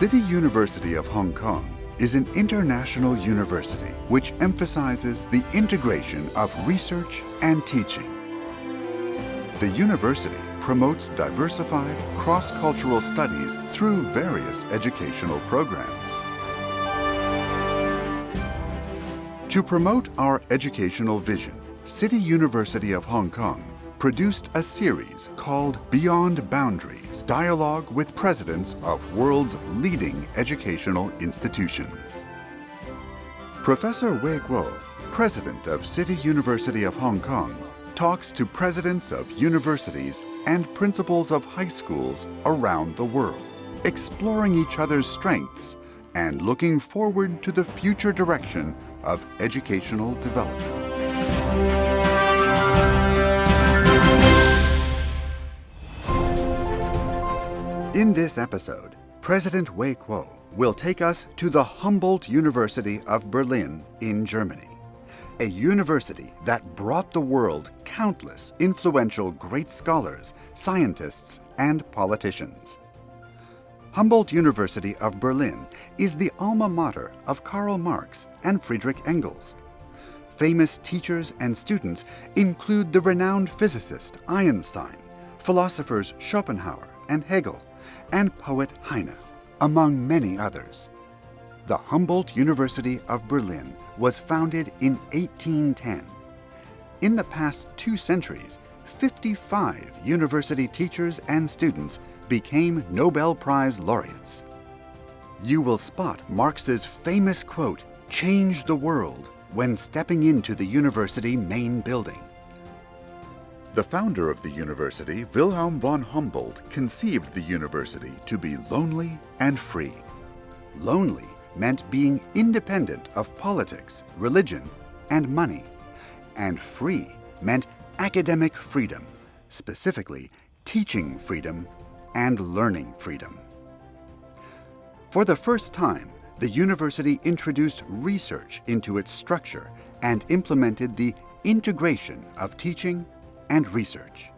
City University of Hong Kong is an international university which emphasizes the integration of research and teaching. The university promotes diversified, cross-cultural studies through various educational programs. To promote our educational vision, City University of Hong Kong produced a series called Beyond Boundaries, Dialogue with Presidents of World's Leading Educational Institutions. Professor Way Kuo, President of City University of Hong Kong, talks to presidents of universities and principals of high schools around the world, exploring each other's strengths and looking forward to the future direction of educational development. In this episode, President Way Kuo will take us to the Humboldt University of Berlin in Germany, a university that brought the world countless influential great scholars, scientists, and politicians. Humboldt University of Berlin is the alma mater of Karl Marx and Friedrich Engels. Famous teachers and students include the renowned physicist Einstein, philosophers Schopenhauer and Hegel, and poet Heine, among many others. The Humboldt University of Berlin was founded in 1810. In the past 2 centuries, 55 university teachers and students became Nobel Prize laureates. You will spot Marx's famous quote, "Change the world," when stepping into the university main building. The founder of the university, Wilhelm von Humboldt, conceived the university to be lonely and free. Lonely meant being independent of politics, religion, and money, and free meant academic freedom, specifically teaching freedom and learning freedom. For the first time, the university introduced research into its structure and implemented the integration of teaching and research.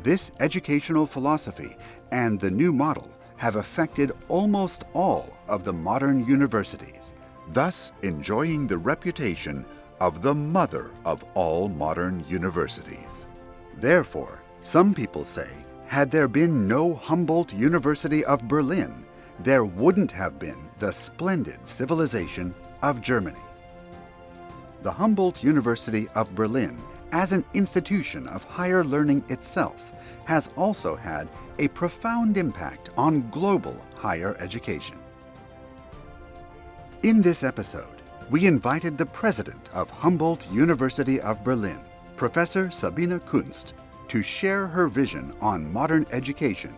This educational philosophy and the new model have affected almost all of the modern universities, thus enjoying the reputation of the mother of all modern universities. Therefore, some people say, had there been no Humboldt University of Berlin, there wouldn't have been the splendid civilization of Germany. The Humboldt University of Berlin, as an institution of higher learning itself, has also had a profound impact on global higher education. In this episode, we invited the president of Humboldt University of Berlin, Professor Sabine Kunst, to share her vision on modern education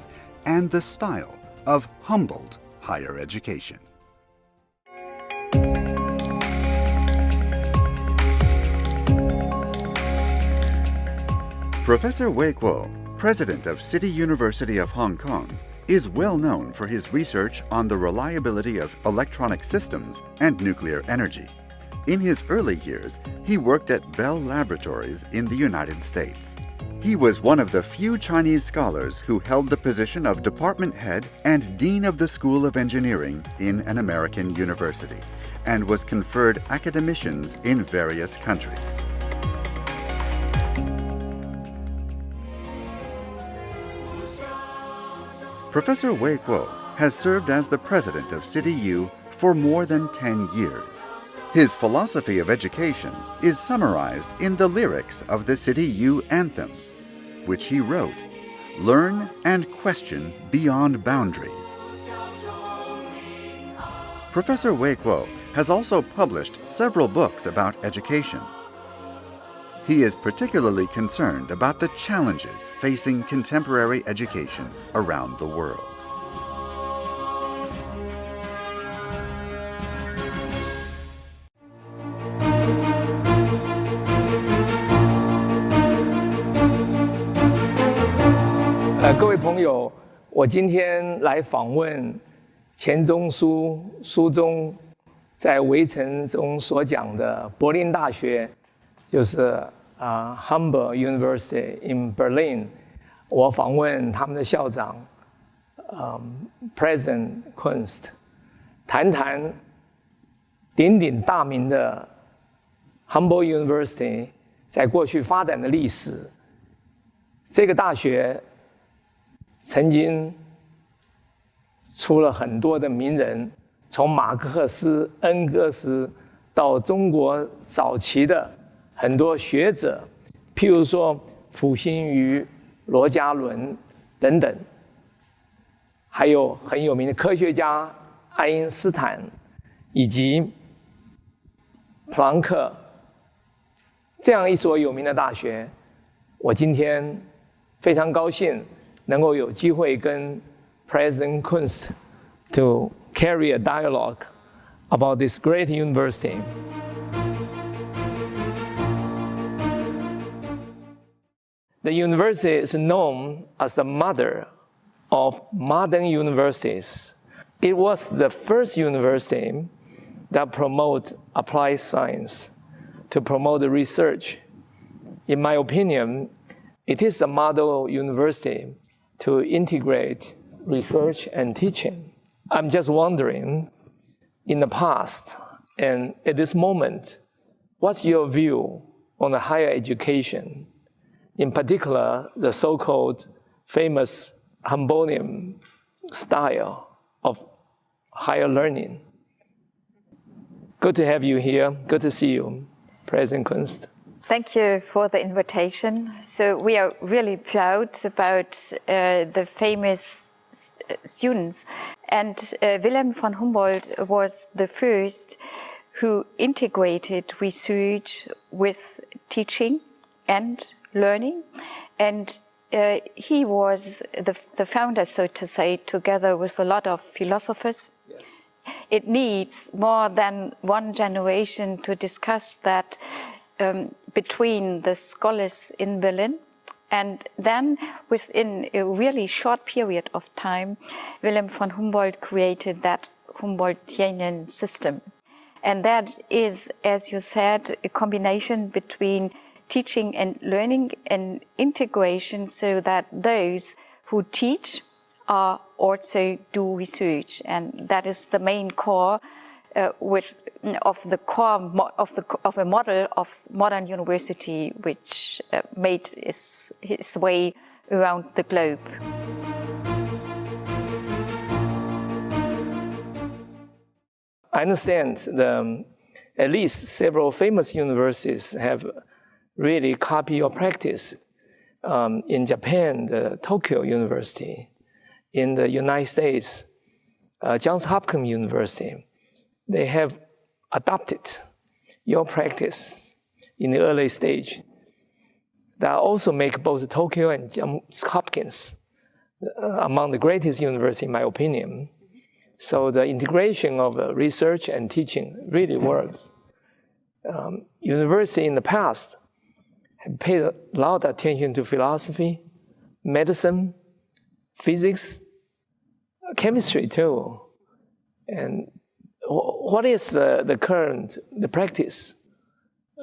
and the style of Humboldt higher education. Professor Way Kuo, president of City University of Hong Kong, is well known for his research on the reliability of electronic systems and nuclear energy. In his early years, he worked at Bell Laboratories in the United States. He was one of the few Chinese scholars who held the position of department head and dean of the School of Engineering in an American university, and was conferred academicians in various countries. Professor Way Kuo has served as the president of CityU for more than 10 years. His philosophy of education is summarized in the lyrics of the CityU anthem, which he wrote, "Learn and question beyond boundaries." Professor Way Kuo has also published several books about education. He is particularly concerned about the challenges facing contemporary education around the world.各位朋友，我今天来访问钱钟书中在围城中所讲的柏林大学，就是Humboldt University in Berlin。我访问他们的校长 President Kunst 谈谈鼎鼎大名的 Humboldt University 在过去发展的历史。这个大学曾经出了很多的名人，从马克思、恩格斯到中国早期的很多学者，譬如说溥心畬、罗家伦等等，还有很有名的科学家爱因斯坦以及普朗克，这样一所有名的大学，我今天非常高兴能够有机会跟 President Kunst to carry a dialogue about this great university. The university is known as the mother of modern universities. It was the first university that promoted applied science, to promote the research. In my opinion, it is a model university to integrate research and teaching. I'm just wondering, in the past and at this moment, what's your view on the higher education, in particular the so-called famous Humboldtian style of higher learning? Good to have you here. Good to see you, President Kunst. Thank you for the invitation. So we are really proud about the famous students. And Wilhelm von Humboldt was the first who integrated research with teaching and learning. And he was the founder, so to say, together with a lot of philosophers. Yes. It needs more than one generation to discuss that between the scholars in Berlin. And then within a really short period of time, Wilhelm von Humboldt created that Humboldtian system. And that is, as you said, a combination between teaching and learning and integration, so that those who teach also do research. And that is the main core of a model of modern university, which made its way around the globe. I understand at least several famous universities have really copied your practice. In Japan, the Tokyo University. In the United States, Johns Hopkins University. They have adopted your practice in the early stage. That also make both Tokyo and Johns Hopkins among the greatest universities, in my opinion. So the integration of research and teaching really works. University in the past have paid a lot of attention to philosophy, medicine, physics, chemistry too. And what is the current practice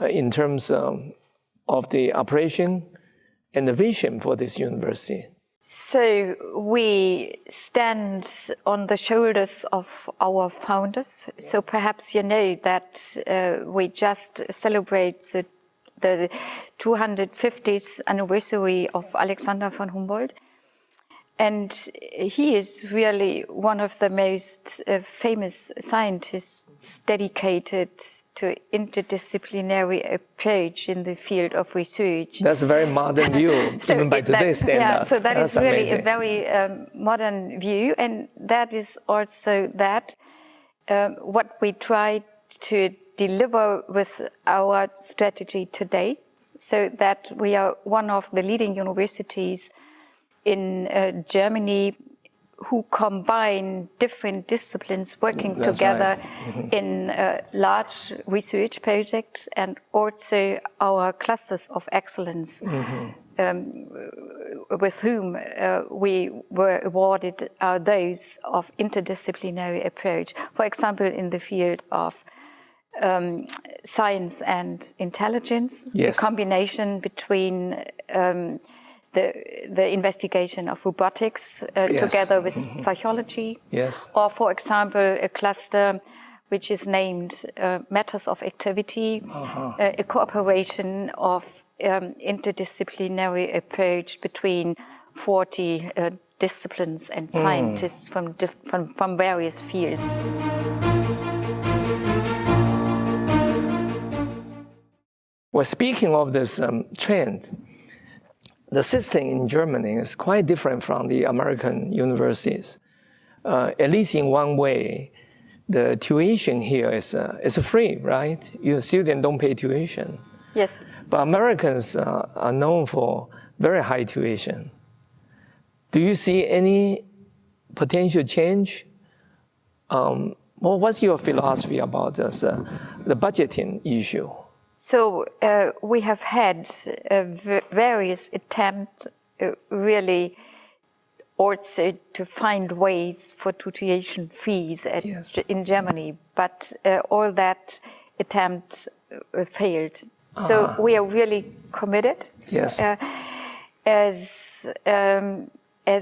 in terms of the operation and the vision for this university? So we stand on the shoulders of our founders. Yes. So perhaps you know that we just celebrated the 250th anniversary of Alexander von Humboldt. And he is really one of the most famous scientists dedicated to interdisciplinary approach in the field of research. That's a very modern view, so even by today's standard. Yeah, so that's really amazing. A very modern view, and that is also that what we try to deliver with our strategy today, so that we are one of the leading universities in Germany who combine different disciplines working That's together right. in large research projects, and also our clusters of excellence with whom we were awarded are those of interdisciplinary approach. For example, in the field of science and intelligence, yes. a combination between the investigation of robotics together with psychology. Yes. Or, for example, a cluster which is named Matters of Activity, a cooperation of interdisciplinary approach between 40 disciplines and scientists from various fields. Well, speaking of this trend, the system in Germany is quite different from the American universities. At least in one way, the tuition here is free, right? Your students don't pay tuition. Yes. But Americans are known for very high tuition. Do you see any potential change? Well, what's your philosophy about this, the budgeting issue? So we have had various attempts really also to find ways for tuition fees in Germany, but all that attempt failed. So we are really committed as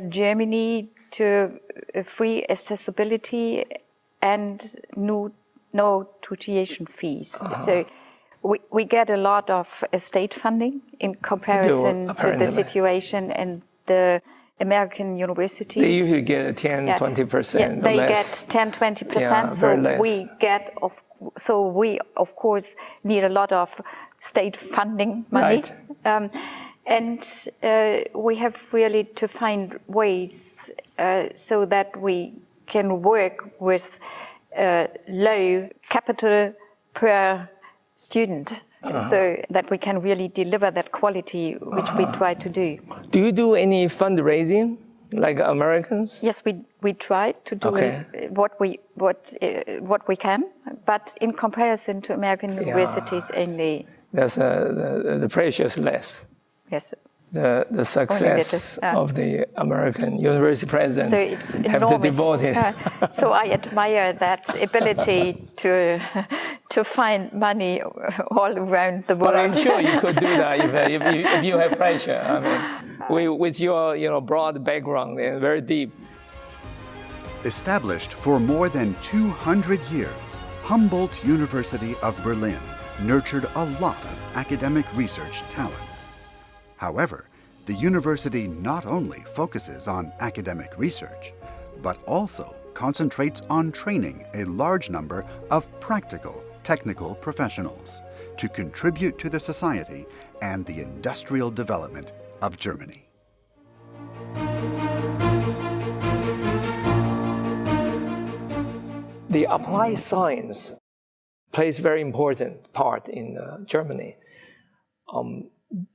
Germany to free accessibility and no tuition fees. So we get a lot of state funding in comparison to the situation in the American universities. They usually get 10-20%. They less. get 10-20%. So we of course need a lot of state funding money, and we have really to find ways so that we can work with low capital per student, so that we can really deliver that quality which we try to do. Do you do any fundraising like Americans? Yes, we try to do what we can, but in comparison to American universities, only the pressure is less. Yes. The success of the American university president have to devote it. So I admire that ability to find money all around the world. But I'm sure you could do that if you have pressure. I mean, with your broad background and very deep. Established for more than 200 years, Humboldt University of Berlin nurtured a lot of academic research talents. However, the university not only focuses on academic research, but also concentrates on training a large number of practical, technical professionals to contribute to the society and the industrial development of Germany. The applied science plays a very important part in Germany.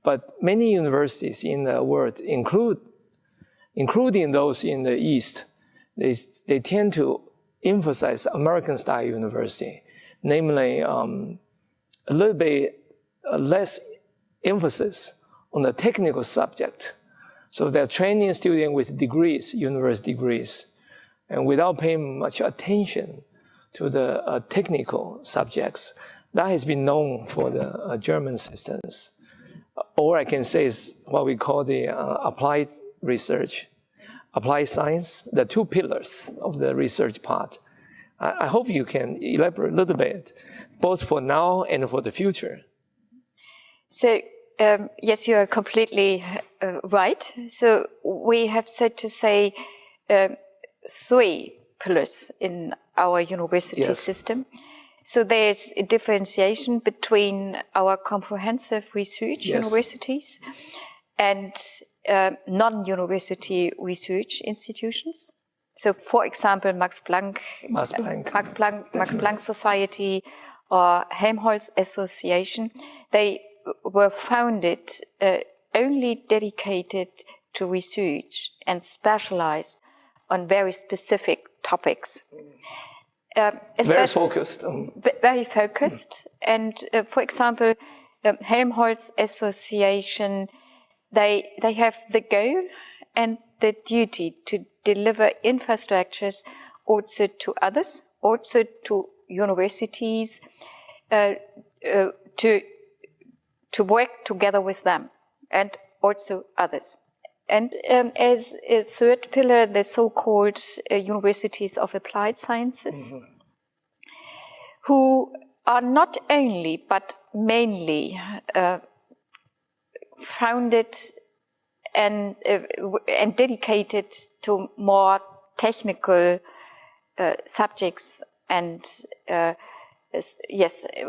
But many universities in the world, including those in the East, they tend to emphasize American-style university, namely a little bit less emphasis on the technical subject. So they're training students with degrees, university degrees, and without paying much attention to the technical subjects. That has been known for the German systems. Or I can say is what we call the applied research, applied science, the two pillars of the research part. I hope you can elaborate a little bit, both for now and for the future. So, yes, you are completely right. So we have said to say three pillars in our university system. So there's a differentiation between our comprehensive research universities and non-university research institutions. So, for example, Max Planck Society or Helmholtz Association, they were founded only dedicated to research and specialized on very specific topics. Very focused. Very focused. And for example, Helmholtz Association, they have the goal and the duty to deliver infrastructures also to others, also to universities, to work together with them and also others. And as a third pillar, the so-called universities of applied sciences, who are not only but mainly founded and dedicated to more technical subjects and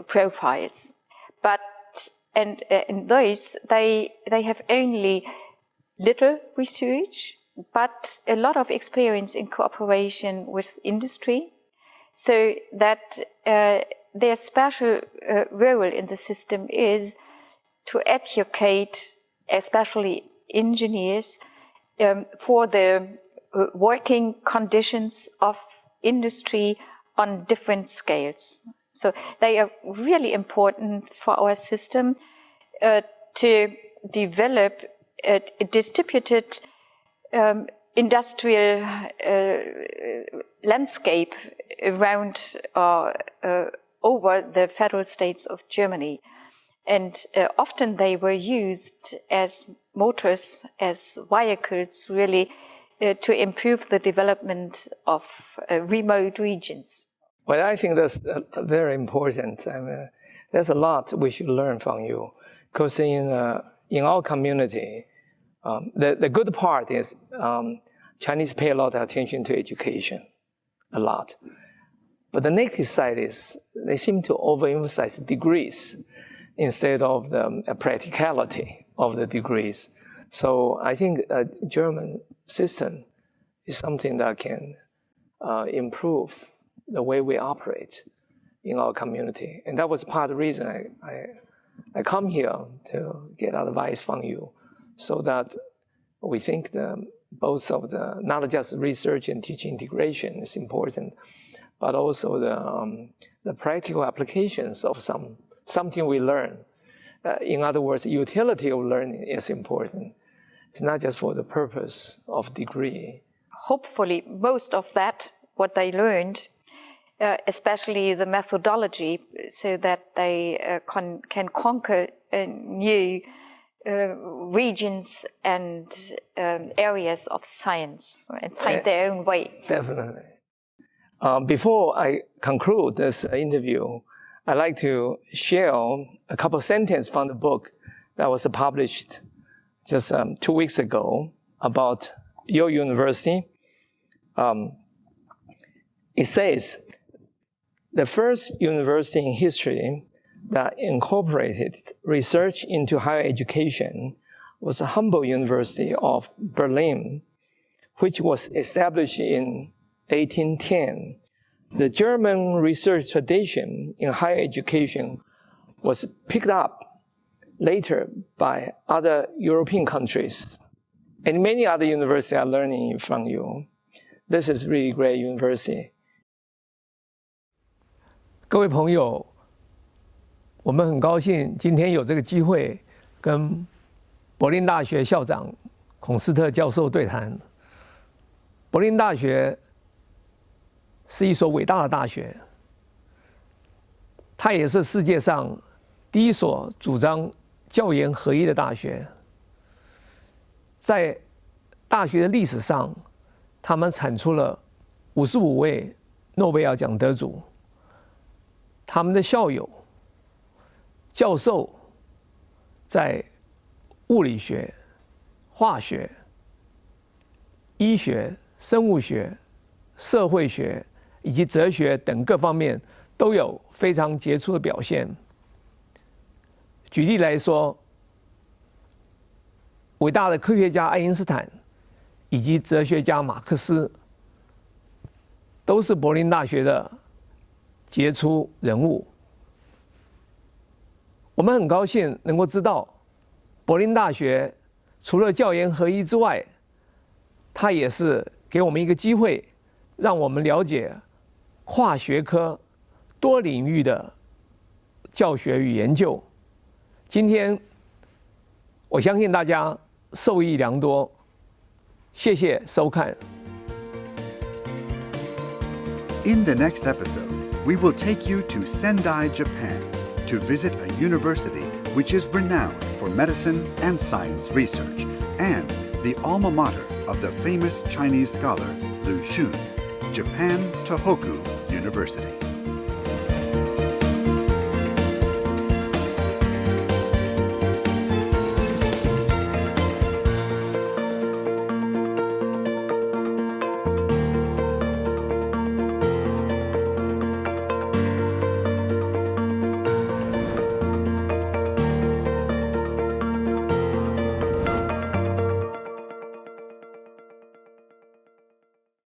profiles. But in those they have only little research, but a lot of experience in cooperation with industry, so that their special role in the system is to educate, especially engineers, for the working conditions of industry on different scales. So they are really important for our system to develop a distributed industrial landscape around over the federal states of Germany. And often they were used as motors, as vehicles, really, to improve the development of remote regions. Well, I think that's very important. I mean, there's a lot we should learn from you, because in our community, the good part is Chinese pay a lot of attention to education, a lot. But the negative side is they seem to overemphasize degrees instead of the practicality of the degrees. So I think a German system is something that can improve the way we operate in our community. And that was part of the reason I come here to get advice from you, so that we think both of the, not just research and teaching integration is important, but also the practical applications of something we learn. In other words, utility of learning is important. It's not just for the purpose of degree. Hopefully, most of that, what they learned, especially the methodology, so that they can conquer new regions and areas of science and find their own way. Definitely. Before I conclude this interview, I'd like to share a couple of sentences from the book that was published just 2 weeks ago about your university. It says, the first university in history that incorporated research into higher education was the Humboldt University of Berlin, which was established in 1810. The German research tradition in higher education was picked up later by other European countries. And many other universities are learning from you. This is really great university. 各位朋友，我们很高兴今天有这个机会跟柏林大学校长孔斯特教授对谈。柏林大学是一所伟大的大学，它也是世界上第一所主张教研合一的大学。在大学的历史上，他们产出了55位诺贝尔奖得主。他们的校友、教授在物理学、化学、医学、生物学、社会学以及哲学等各方面都有非常杰出的表现。举例来说，伟大的科学家爱因斯坦以及哲学家马克思都是柏林大学的杰出人物。我们很高兴能够知道，柏林大学除了教研合一之外，它也是给我们一个机会，让我们了解跨学科、多领域的教学与研究。今天，我相信大家受益良多。谢谢收看。In the next episode, we will take you to Sendai, Japan, to visit a university which is renowned for medicine and science research and the alma mater of the famous Chinese scholar Lu Xun, Japan Tohoku University.